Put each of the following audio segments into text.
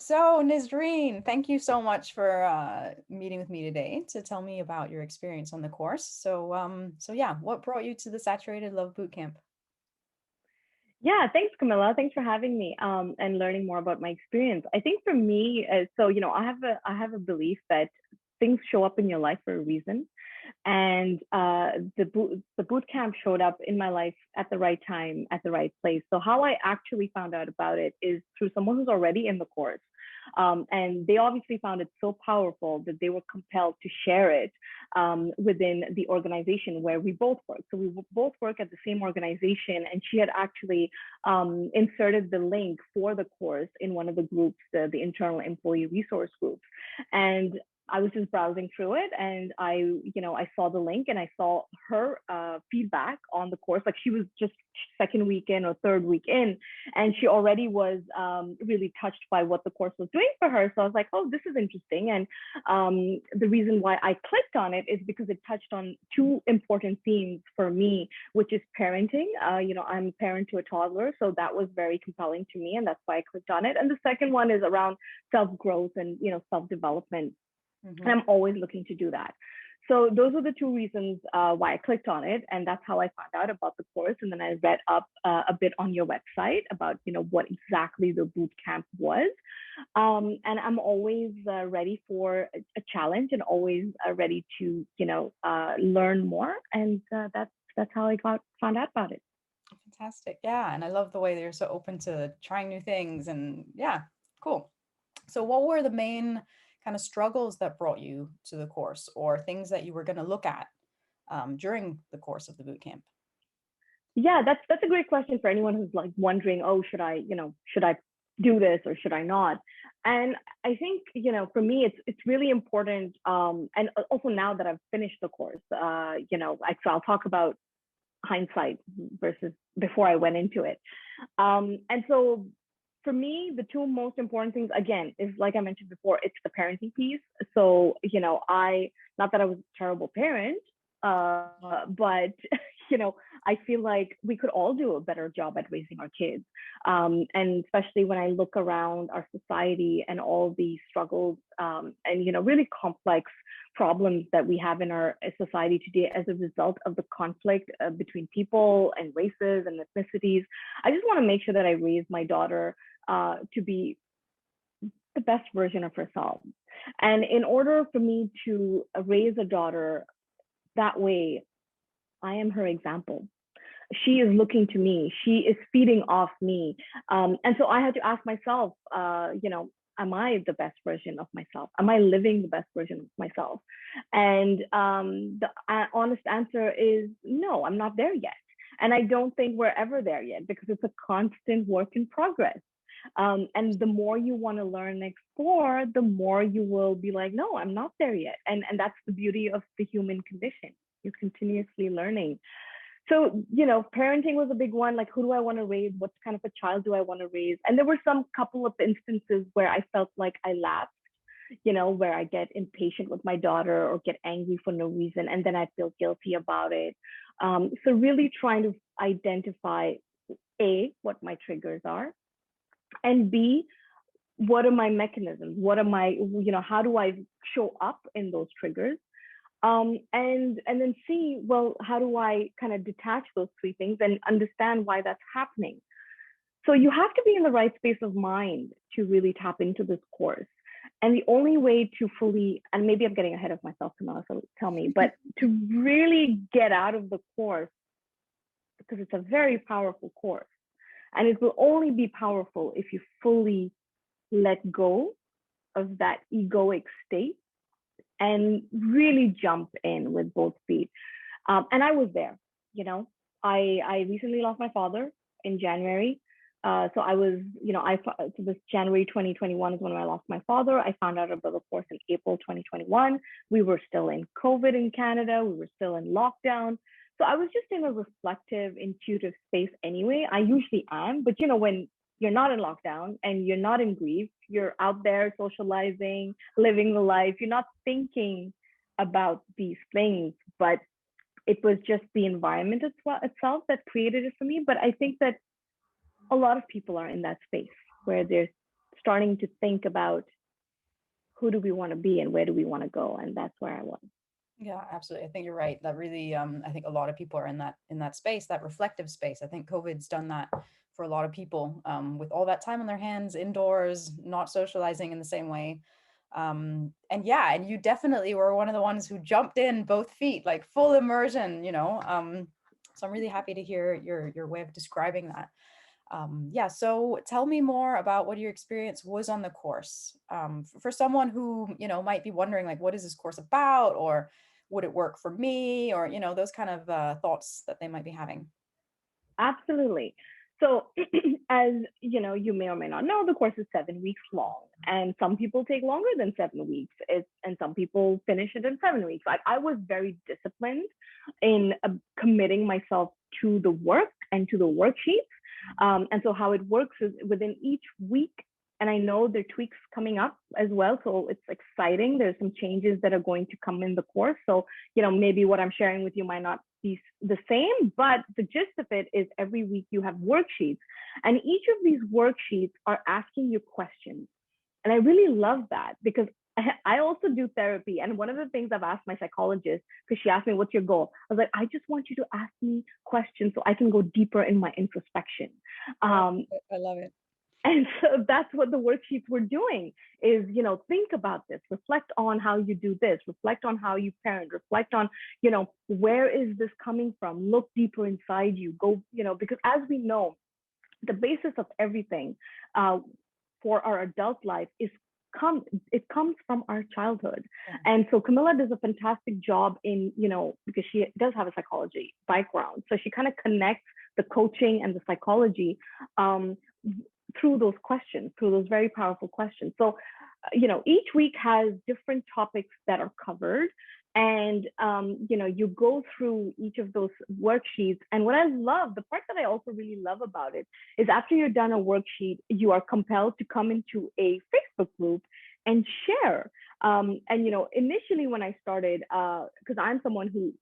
So, Nisreen, thank you so much for meeting with me today to tell me about your experience on the course. So yeah, what brought you to the Saturated Love Bootcamp? Yeah, thanks, Camilla. Thanks for having me and learning more about my experience. I think for me, I have a belief that things show up in your life for a reason, and the boot camp showed up in my life at the right time, at the right place. So how I actually found out about it is through someone who's already in the course, and they obviously found it so powerful that they were compelled to share it within the organization where we both work. So we both work at the same organization, and she had actually inserted the link for the course in one of the groups, the internal employee resource groups. And I was just browsing through it, and I saw the link and I saw her feedback on the course. Like, she was just second week in or third week in, and she already was really touched by what the course was doing for her. So I was like, oh, this is interesting. And the reason why I clicked on it is because it touched on two important themes for me, which is parenting. I'm a parent to a toddler, so that was very compelling to me, and that's why I clicked on it. And the second one is around self-growth and self-development, and Hmm. I'm always looking to do that. So those are the two reasons why I clicked on it, and that's how I found out about the course. And then I read up a bit on your website about what exactly the boot camp was. And I'm always ready for a challenge, and always ready to learn more. And that's how I got found out about it. Fantastic. Yeah, and I love the way that you're so open to trying new things and yeah, cool. So what were the main kind of struggles that brought you to the course or things that you were going to look at during the course of the boot camp? Yeah, that's a great question for anyone who's like wondering, oh, should I do this or should I not? And I think, for me, it's really important. And also now that I've finished the course, so I'll talk about hindsight versus before I went into it. And so for me, the two most important things, again, is like I mentioned before, it's the parenting piece. So, not that I was a terrible parent, but, I feel like we could all do a better job at raising our kids. And especially when I look around our society and all the struggles, and, really complex problems that we have in our society today as a result of the conflict between people and races and ethnicities. I just want to make sure that I raise my daughter to be the best version of herself. And in order for me to raise a daughter that way, I am her example. She is looking to me. She is feeding off me. And so I had to ask myself, am I the best version of myself? Am I living the best version of myself? And the honest answer is no, I'm not there yet. And I don't think we're ever there yet, because it's a constant work in progress. And the more you want to learn and explore, the more you will be like, no, I'm not there yet. And that's the beauty of the human condition. You're continuously learning. So, parenting was a big one. Like, who do I want to raise? What kind of a child do I want to raise? And there were some couple of instances where I felt like I lapsed, where I get impatient with my daughter or get angry for no reason, and then I feel guilty about it. So really trying to identify A, what my triggers are, and B, what are my mechanisms? What am I, how do I show up in those triggers? And then see, well, how do I kind of detach those three things and understand why that's happening? So you have to be in the right space of mind to really tap into this course. And the only way to fully, and maybe I'm getting ahead of myself, Camilla, so tell me, but to really get out of the course, because it's a very powerful course, and it will only be powerful if you fully let go of that egoic state and really jump in with both feet. And I was there, you know. I recently lost my father in January. So I was, so this January 2021 is when I lost my father. I found out about the course in April 2021. We were still in COVID in Canada. We were still in lockdown. So I was just in a reflective, intuitive space anyway. I usually am, but when you're not in lockdown and you're not in grief, you're out there socializing, living the life. You're not thinking about these things, but it was just the environment itself that created it for me. But I think that a lot of people are in that space where they're starting to think about who do we want to be and where do we want to go, and that's where I was. Yeah, absolutely. I think you're right. That really, I think a lot of people are in that space, that reflective space. I think COVID's done that for a lot of people, with all that time on their hands, indoors, not socializing in the same way. And yeah, and you definitely were one of the ones who jumped in both feet, like full immersion, you know. So I'm really happy to hear your way of describing that. Yeah, so tell me more about what your experience was on the course. For someone who, you know, might be wondering, like, what is this course about? Or would it work for me? Or, you know, those kind of thoughts that they might be having. Absolutely. So, as you know, you may or may not know, the course is 7 weeks long, and some people take longer than 7 weeks, and some people finish it in 7 weeks. I was very disciplined in committing myself to the work and to the worksheets. And so, how it works is within each week, and I know there are tweaks coming up as well. So, it's exciting. There's some changes that are going to come in the course. So, maybe what I'm sharing with you might not be the same, but the gist of it is every week you have worksheets, and each of these worksheets are asking you questions. And I really love that because I also do therapy. And one of the things I've asked my psychologist, because she asked me, what's your goal? I was like, I just want you to ask me questions so I can go deeper in my introspection. I love it. And so that's what the worksheets were doing is, think about this, reflect on how you do this, reflect on how you parent, reflect on, where is this coming from? Look deeper inside you, go, because as we know, the basis of everything for our adult life it comes from our childhood. Yeah. And so Camilla does a fantastic job in, because she does have a psychology background. So she kind of connects the coaching and the psychology through those questions, through those very powerful questions. So, each week has different topics that are covered. And, you go through each of those worksheets. And what I love, the part that I also really love about it is after you're done a worksheet, you are compelled to come into a Facebook group and share. And, initially when I started, because I'm someone who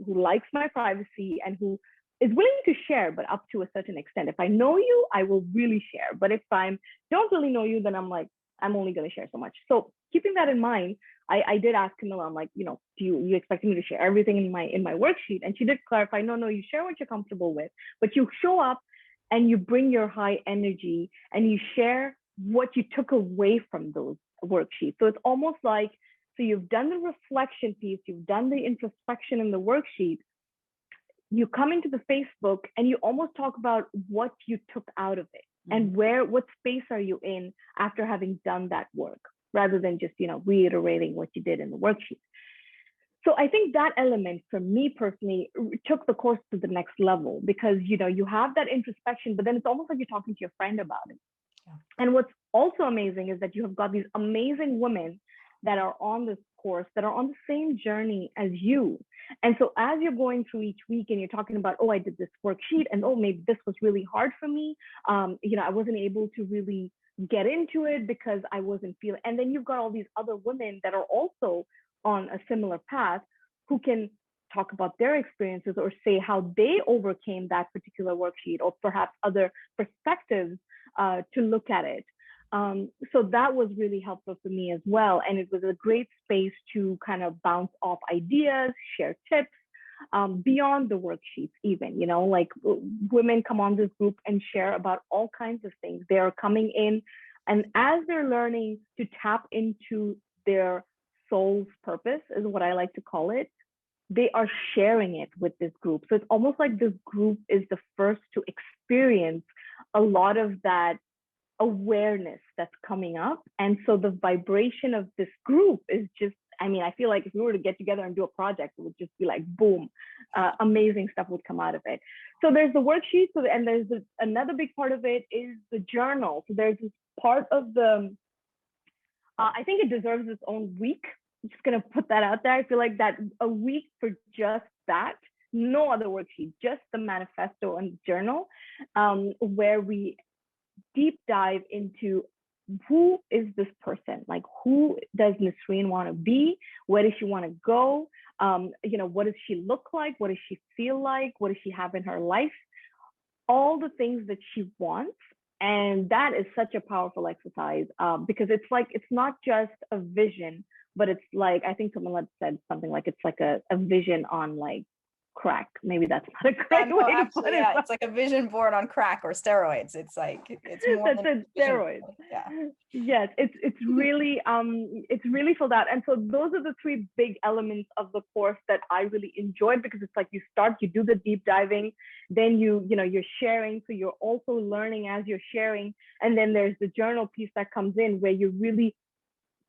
likes my privacy and who is willing to share, but up to a certain extent. If I know you, I will really share. But if I don't really know you, then I'm like, I'm only going to share so much. So keeping that in mind, I did ask Camilla, I'm like, do you expect me to share everything in my worksheet? And she did clarify, no, you share what you're comfortable with, but you show up and you bring your high energy and you share what you took away from those worksheets. So it's almost like, so you've done the reflection piece, you've done the introspection in the worksheet, you come into the Facebook and you almost talk about what you took out of it and what space are you in after having done that work, rather than just, reiterating what you did in the worksheet. So I think that element for me personally took the course to the next level because, you have that introspection, but then it's almost like you're talking to your friend about it. Yeah. And what's also amazing is that you have got these amazing women that are on this course that are on the same journey as you. And so as you're going through each week and you're talking about, oh, I did this worksheet and oh, maybe this was really hard for me. I wasn't able to really get into it because I wasn't feeling, and then you've got all these other women that are also on a similar path who can talk about their experiences or say how they overcame that particular worksheet or perhaps other perspectives to look at it. So that was really helpful for me as well. And it was a great space to kind of bounce off ideas, share tips, beyond the worksheets even, like women come on this group and share about all kinds of things. They're coming in and as they're learning to tap into their soul's purpose is what I like to call it, they are sharing it with this group. So it's almost like this group is the first to experience a lot of that awareness that's coming up. And so the vibration of this group is just, I feel like if we were to get together and do a project, it would just be like, boom, amazing stuff would come out of it. So there's the worksheet, and there's another big part of it is the journal. So there's this part of I think it deserves its own week. I'm just going to put that out there. I feel like that a week for just that, no other worksheet, just the manifesto and journal, where we deep dive into who is this person? Like, who does Nisreen want to be? Where does she want to go? What does she look like? What does she feel like? What does she have in her life? All the things that she wants And that is such a powerful exercise, because it's like, it's not just a vision, but it's like, I think someone had said something like, it's like a vision on like crack. Maybe that's not a Yeah, great no, way to put actually, it, yeah, but it's like a vision board on crack or steroids. It's like, it's more that's than a vision steroid. board. Yeah. Yes, it's really filled out. And so those are the three big elements of the course that I really enjoyed, because it's like, you do the deep diving, then you're sharing, so you're also learning as you're sharing, and then there's the journal piece that comes in, where you're really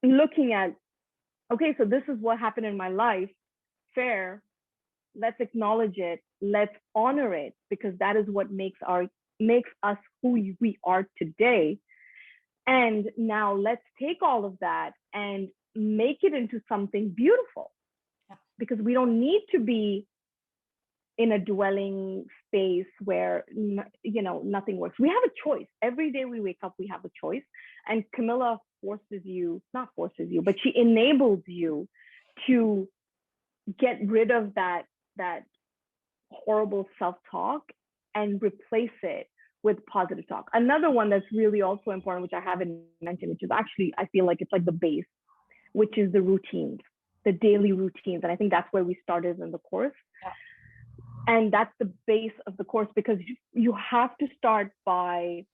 looking at, okay, so this is what happened in my life. Fair. Let's acknowledge it. Let's honor it, because that is what makes us who we are today. And now let's take all of that and make it into something beautiful, Yeah. because we don't need to be in a dwelling space where nothing works. We have a choice. Every day we wake up, we have a choice. And Camilla not forces you, but she enables you to get rid of that horrible self-talk and replace it with positive talk. Another one that's really also important, which I haven't mentioned, which is actually, I feel like it's like the base, which is the routines, the daily routines. And I think that's where we started in the course. Yeah. And that's the base of the course, because you have to start by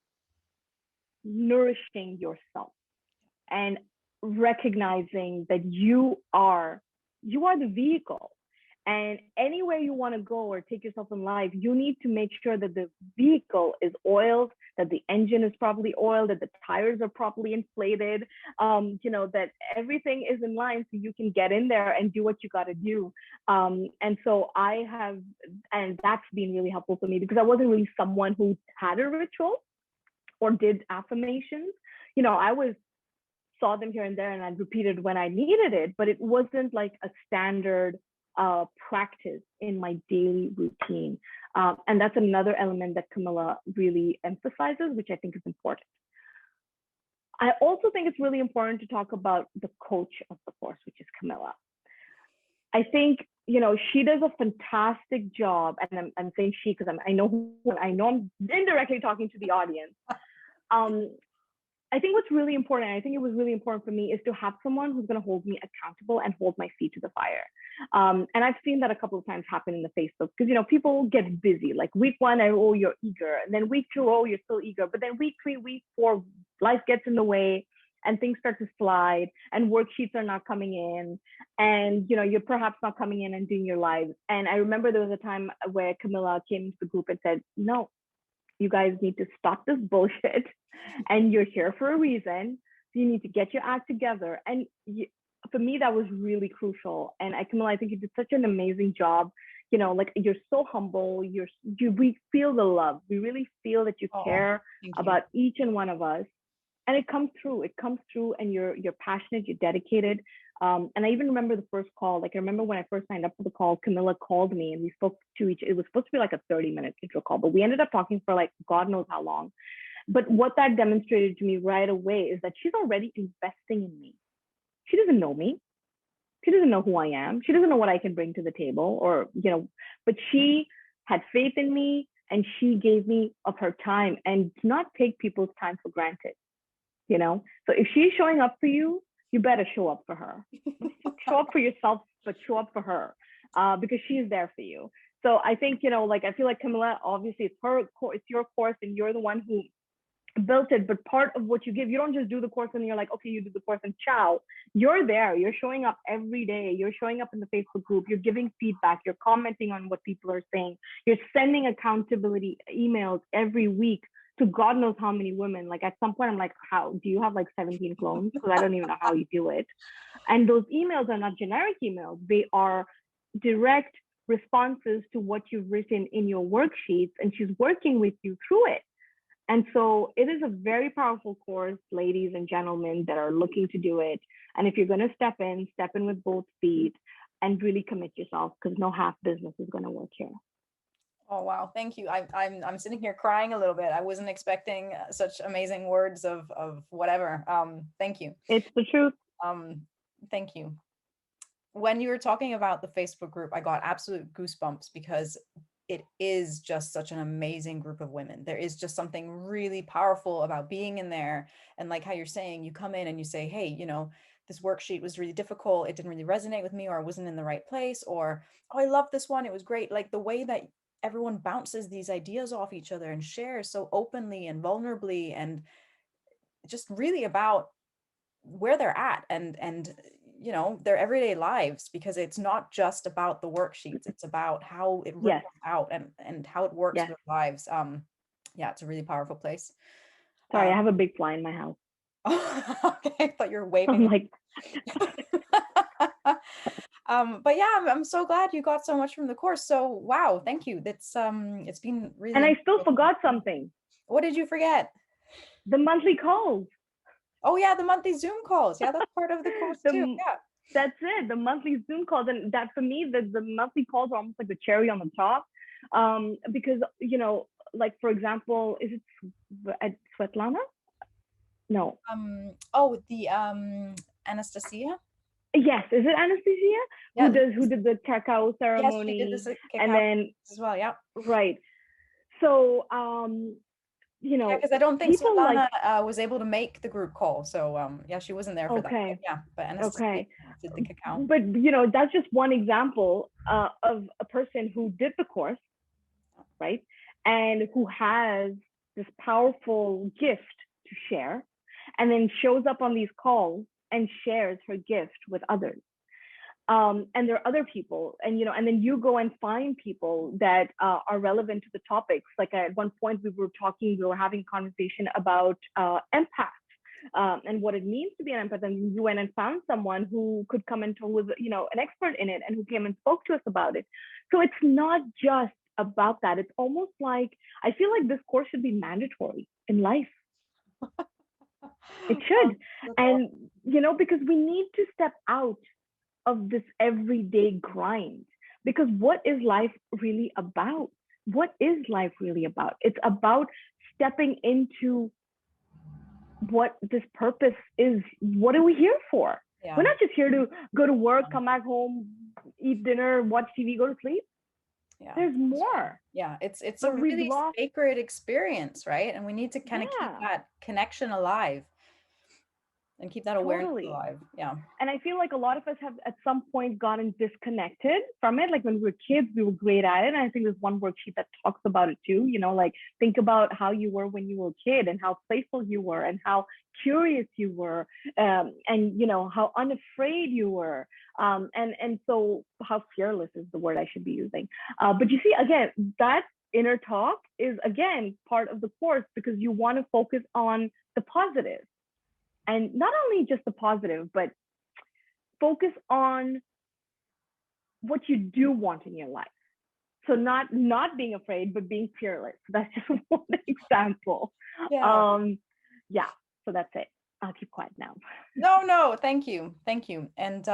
nourishing yourself and recognizing that you are the vehicle. And anywhere you want to go or take yourself in life, you need to make sure that the vehicle is oiled, that the engine is properly oiled, that the tires are properly inflated, that everything is in line so you can get in there and do what you got to do. And so and that's been really helpful for me, because I wasn't really someone who had a ritual or did affirmations. I saw them here and there, and I'd repeated when I needed it, but it wasn't like a standard practice in my daily routine. And that's another element that Camilla really emphasizes, which I think is important. I also think it's really important to talk about the coach of the course, which is Camilla. I think, she does a fantastic job, and I'm saying she because I know I'm indirectly talking to the audience. I think what's really important, and I think it was really important for me, is to have someone who's going to hold me accountable and hold my feet to the fire. And I've seen that a couple of times happen in the Facebook, because, people get busy. Like week 1, you're eager. And then week 2, you're still eager. But then week 3, week 4, life gets in the way and things start to slide and worksheets are not coming in. And, you're perhaps not coming in and doing your lives. And I remember there was a time where Camilla came into the group and said, no, you guys need to stop this bullshit, and you're here for a reason. So you need to get your act together. And for me, that was really crucial. And Camilla, I think you did such an amazing job. Like you're so humble. We feel the love. We really feel that you care about each and one of us. And it comes through. It comes through, and you're passionate. You're dedicated. And I even remember the first call. Like I remember when I first signed up for the call, Camilla called me and we spoke to it was supposed to be like a 30-minute intro call, but we ended up talking for like God knows how long. But what that demonstrated to me right away is that she's already investing in me. She doesn't know me. She doesn't know who I am. She doesn't know what I can bring to the table, but she had faith in me, and she gave me of her time, and do not take people's time for granted. So if she's showing up for you, you better show up for her. Show up for yourself, but show up for her, because she's there for you. So I think, I feel like Camilla, obviously it's your course, and you're the one who built it, but part of what you give, you don't just do the course and you're like, okay, you do the course and ciao. You're there. You're showing up every day. You're showing up in the Facebook group. You're giving feedback. You're commenting on what people are saying. You're sending accountability emails every week to God knows how many women. Like at some point, I'm like, how do you have like 17 clones? Because I don't even know how you do it. And those emails are not generic emails. They are direct responses to what you've written in your worksheets, and she's working with you through it. And so it is a very powerful course, ladies and gentlemen that are looking to do it. And if you're going to step in with both feet and really commit yourself, because no half business is going to work here. Oh, wow. Thank you. I'm sitting here crying a little bit. I wasn't expecting such amazing words of whatever. Thank you. It's the truth. Thank you. When you were talking about the Facebook group, I got absolute goosebumps, because it is just such an amazing group of women. There is just something really powerful about being in there. And like how you're saying, you come in and you say, hey, this worksheet was really difficult. It didn't really resonate with me, or I wasn't in the right place, or, oh, I love this one. It was great. Like the way that everyone bounces these ideas off each other and shares so openly and vulnerably, and just really about where they're at, and their everyday lives, because it's not just about the worksheets, it's about how it Yes, ripples out and how it works yes. with lives. Yeah, it's a really powerful place. Sorry, um I have a big fly in my house. okay, I thought you were I'm waving. like, But yeah, I'm so glad you got so much from the course. So wow, thank you. It's been and really I still incredible. forgot something. What did you forget? The monthly calls. Oh yeah, the monthly Zoom calls. Yeah, that's part of the course too. The Yeah. That's it. The monthly Zoom calls, and that for me, the monthly calls are almost like the cherry on the top, because like for example, is it at Svetlana? No. Oh, the Anastasia. Yes, is it Anastasia Yeah, who did the cacao yes, she did ceremony, this and cacao then as well. Yeah. right. So Yeah, because I don't think people like, Svetlana was able to make the group call, so yeah, she wasn't there for that. But okay, yeah, but Anastasia okay, did the cacao. but that's just one example of a person who did the course, right? And who has this powerful gift to share, and then shows up on these calls and shares her gift with others. And there are other people, and then you go and find people that are relevant to the topics. Like at one point, we were having a conversation about empath. And what it means to be an empath, and you went and found someone who could come and who was, an expert in it, and who came and spoke to us about it. So it's not just about that. It's almost like, I feel like this course should be mandatory in life. It should. That's awesome. And because we need to step out of this everyday grind. Because what is life really about? What is life really about? It's about stepping into what this purpose is. What are we here for? Yeah. We're not just here to go to work, come back home, eat dinner, watch TV, go to sleep. Yeah. There's more. Yeah, it's a But we've really lost. sacred experience, right? And we need to kind of keep Yeah, that connection alive and keep that awareness totally. alive. Yeah. And I feel like a lot of us have at some point gotten disconnected from it. Like when we were kids, we were great at it. And I think there's one worksheet that talks about it too. Like think about how you were when you were a kid, and how playful you were, and how curious you were, and how unafraid you were. And so how fearless is the word I should be using. But you see, again, that inner talk is again part of the course, because you want to focus on the positive. And not only just the positive, but focus on what you do want in your life. So not being afraid, but being fearless. That's just one example. Yeah. Yeah. So that's it. I'll keep quiet now. No, thank you. Thank you. And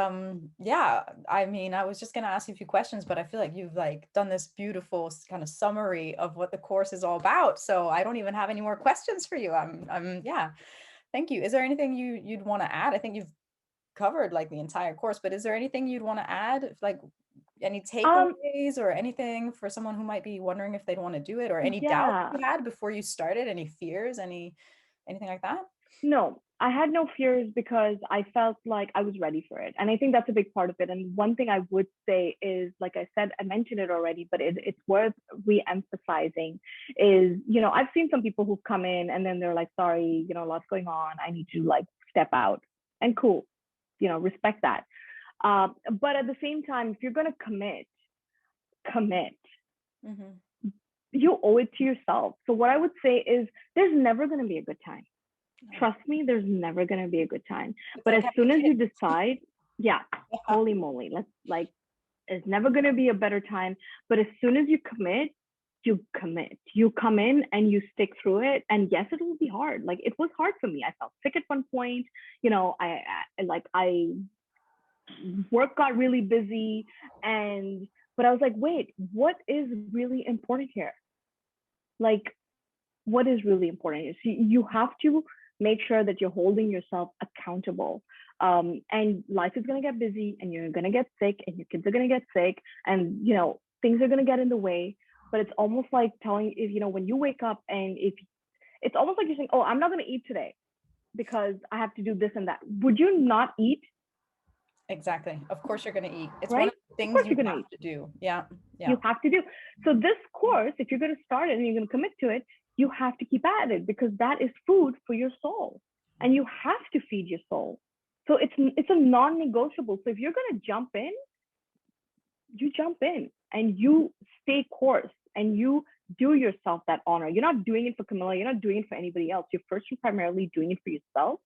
yeah, I mean, I was just gonna ask you a few questions, but I feel like you've done this beautiful kind of summary of what the course is all about. So I don't even have any more questions for you. Yeah. Thank you. Is there anything you'd want to add? I think you've covered the entire course, but is there anything you'd want to add? Like any takeaways or anything for someone who might be wondering if they'd want to do it, or any doubts Yeah. you had before you started, any fears, anything like that? No, I had no fears, because I felt like I was ready for it. And I think that's a big part of it. And one thing I would say is, like I said, I mentioned it already, but it's worth re-emphasizing is, I've seen some people who've come in and then they're like, sorry, lots going on. I need to step out. And cool, respect that. But at the same time, if you're going to commit. Mm-hmm. You owe it to yourself. So what I would say is, there's never going to be a good time. Trust me, there's never going to be a good time. But as soon as you decide, yeah, holy moly, it's never going to be a better time. But as soon as you commit, you commit. You come in and you stick through it. And yes, it will be hard. Like it was hard for me. I felt sick at one point. I work got really busy, but I was like, wait, what is really important here? Like, what is really important is you have to make sure that you're holding yourself accountable. And life is going to get busy, and you're going to get sick, and your kids are going to get sick, and things are going to get in the way. but it's almost like telling, if when you wake up, and if it's almost like you're saying, oh, I'm not going to eat today because I have to do this and that. Would you not eat? Exactly. Of course you're going to eat. It's one Right? of the Of things course you you're going to have eat. to do. Yeah. Yeah. You have to do. So this course, if you're going to start it and you're going to commit to it, you have to keep at it, because that is food for your soul, and you have to feed your soul. So it's a non-negotiable. So if you're going to jump in, you jump in and you stay course, and you do yourself that honor. You're not doing it for Camilla. You're not doing it for anybody else. You're first and primarily doing it for yourself.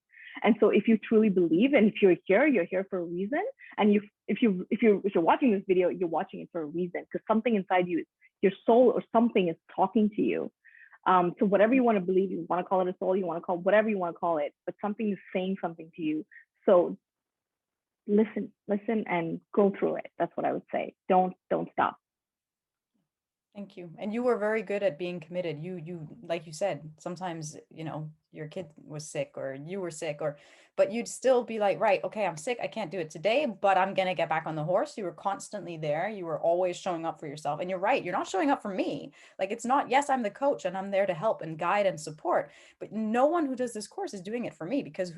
And so if you truly believe, and if you're here for a reason. And if you're watching this video, you're watching it for a reason, because something inside you, your soul or something, is talking to you. So whatever you want to believe, you want to call it a soul, you want to call it whatever you want to call it, but something is saying something to you. So listen and go through it. That's what I would say. Don't stop. Thank you. And you were very good at being committed. You, like you said, sometimes, your kid was sick or you were sick, but you'd still be like, right, okay, I'm sick. I can't do it today, but I'm going to get back on the horse. You were constantly there. You were always showing up for yourself. And you're right. You're not showing up for me. Like, it's not, yes, I'm the coach and I'm there to help and guide and support, but no one who does this course is doing it for me, because,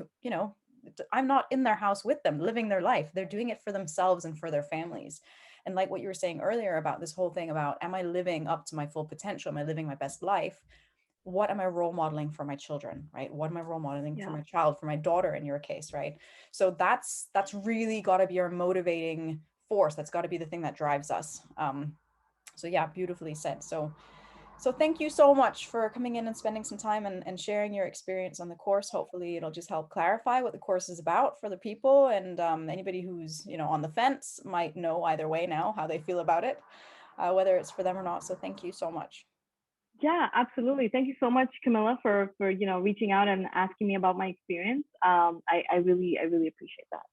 I'm not in their house with them, living their life. They're doing it for themselves and for their families. And like what you were saying earlier about this whole thing about, am I living up to my full potential? Am I living my best life? What am I role modeling for my children, right? What am I role modeling for Yeah. my child, for my daughter in your case, right? So that's really got to be our motivating force. That's got to be the thing that drives us. So yeah, beautifully said. So thank you so much for coming in and spending some time and sharing your experience on the course. Hopefully it'll just help clarify what the course is about for the people, and anybody who's, on the fence might know either way now how they feel about it, whether it's for them or not. So thank you so much. Yeah, absolutely. Thank you so much, Camilla, for reaching out and asking me about my experience. I really appreciate that.